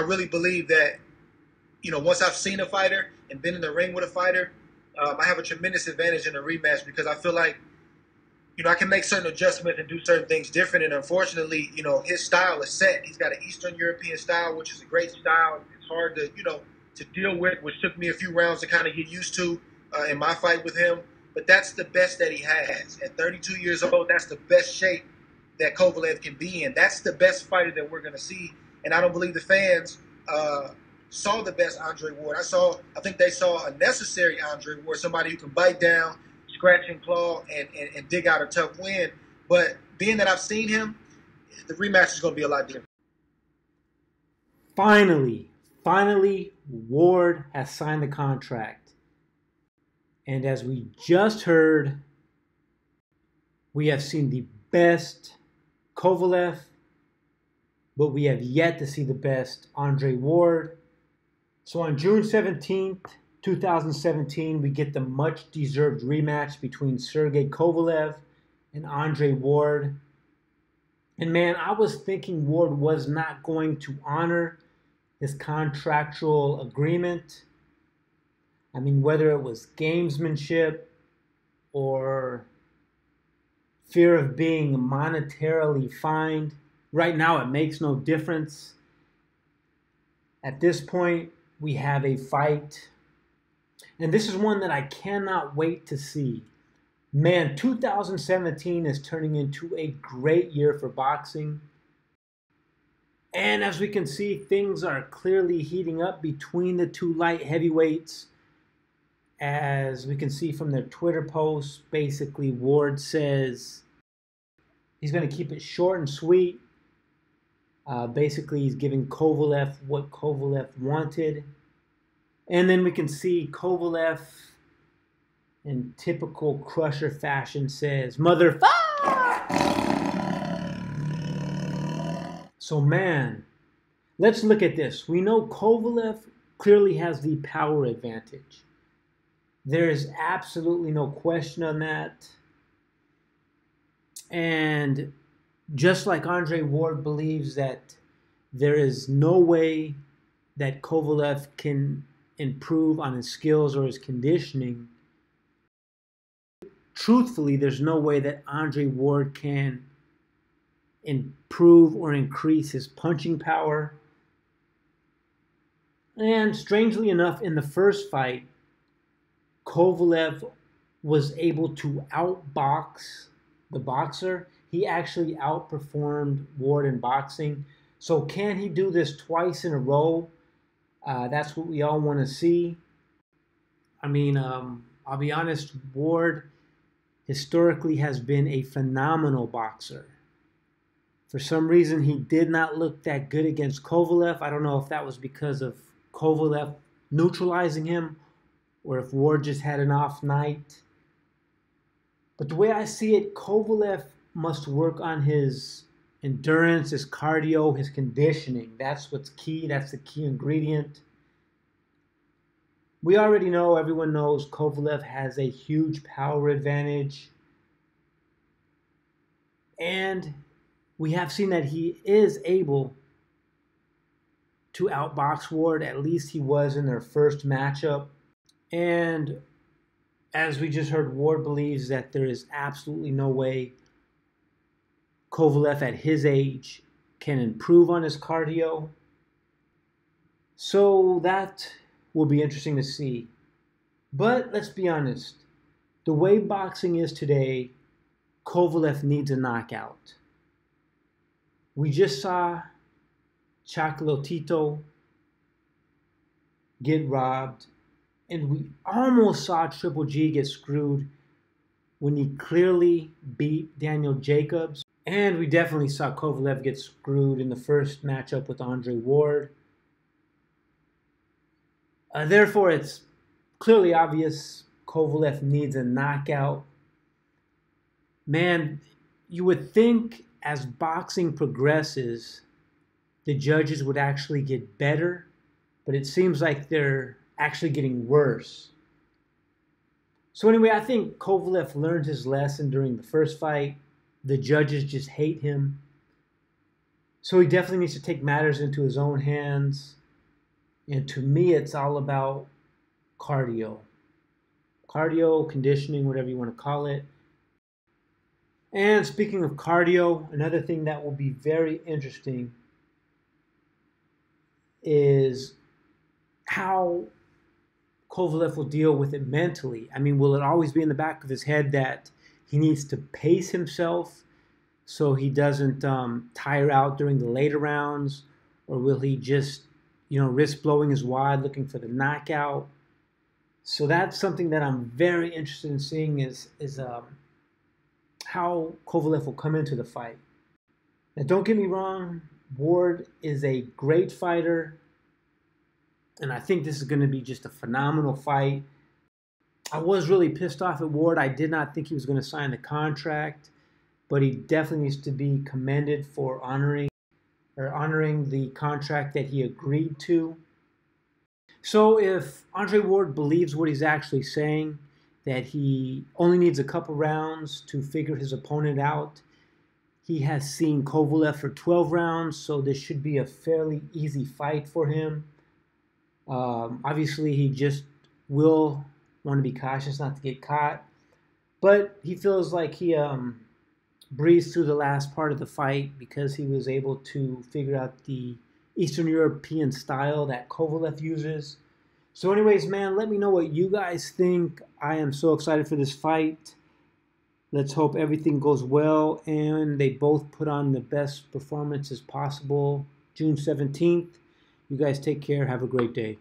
I really believe that, once I've seen a fighter and been in the ring with a fighter, I have a tremendous advantage in a rematch because I feel like, I can make certain adjustments and do certain things different. And unfortunately, his style is set. He's got an Eastern European style, which is a great style. It's hard to deal with, which took me a few rounds to kind of get used to in my fight with him. But that's the best that he has. At 32 years old, that's the best shape that Kovalev can be in. That's the best fighter that we're going to see. And I don't believe the fans saw the best Andre Ward. I think they saw a necessary Andre Ward, somebody who can bite down, scratch and claw, and dig out a tough win. But being that I've seen him, the rematch is going to be a lot different. Finally, Ward has signed the contract. And as we just heard, we have seen the best Kovalev, but we have yet to see the best Andre Ward. So on June 17th, 2017, we get the much-deserved rematch between Sergey Kovalev and Andre Ward. And man, I was thinking Ward was not going to honor his contractual agreement. I mean, whether it was gamesmanship or fear of being monetarily fined, right now it makes no difference. At this point, we have a fight. And this is one that I cannot wait to see. Man, 2017 is turning into a great year for boxing. And as we can see, things are clearly heating up between the two light heavyweights. As we can see from their Twitter posts, basically Ward says he's going to keep it short and sweet. Basically, he's giving Kovalev what Kovalev wanted. And then we can see Kovalev, in typical Crusher fashion, says, "Motherfucker!" So man, let's look at this. We know Kovalev clearly has the power advantage. There is absolutely no question on that. And just like Andre Ward believes that there is no way that Kovalev can improve on his skills or his conditioning, truthfully, there's no way that Andre Ward can improve or increase his punching power. And strangely enough, in the first fight, Kovalev was able to outbox the boxer. He actually outperformed Ward in boxing. So can he do this twice in a row? That's what we all want to see. I mean, I'll be honest, Ward historically has been a phenomenal boxer. For some reason, he did not look that good against Kovalev. I don't know if that was because of Kovalev neutralizing him or if Ward just had an off night. But the way I see it, Kovalev must work on his endurance, his cardio, his conditioning. That's what's key. That's the key ingredient. We already know, everyone knows, Kovalev has a huge power advantage. And we have seen that he is able to outbox Ward. At least he was in their first matchup. And as we just heard, Ward believes that there is absolutely no way Kovalev at his age can improve on his cardio. So that will be interesting to see. But let's be honest, the way boxing is today, Kovalev needs a knockout. We just saw Chocolatito get robbed, and we almost saw Triple G get screwed when he clearly beat Daniel Jacobs. And we definitely saw Kovalev get screwed in the first matchup with Andre Ward. Therefore, it's clearly obvious Kovalev needs a knockout. Man, you would think as boxing progresses, the judges would actually get better, but it seems like they're actually getting worse. So anyway, I think Kovalev learned his lesson during the first fight. The judges just hate him. So he definitely needs to take matters into his own hands. And to me, it's all about cardio. Cardio, conditioning, whatever you want to call it. And speaking of cardio, another thing that will be very interesting is how Kovalev will deal with it mentally. I mean, will it always be in the back of his head that he needs to pace himself so he doesn't tire out during the later rounds? Or will he just, risk blowing his wad looking for the knockout? So that's something that I'm very interested in seeing is how Kovalev will come into the fight. Now, don't get me wrong, Ward is a great fighter, and I think this is going to be just a phenomenal fight. I was really pissed off at Ward. I did not think he was going to sign the contract, but he definitely needs to be commended for honoring the contract that he agreed to. So if Andre Ward believes what he's actually saying, that he only needs a couple rounds to figure his opponent out, he has seen Kovalev for 12 rounds, so this should be a fairly easy fight for him. Obviously, he just will want to be cautious not to get caught, but he feels like he breezed through the last part of the fight because he was able to figure out the Eastern European style that Kovalev uses. So anyways, man, let me know what you guys think. I am so excited for this fight. Let's hope everything goes well and they both put on the best performances possible. June 17th. You guys take care. Have a great day.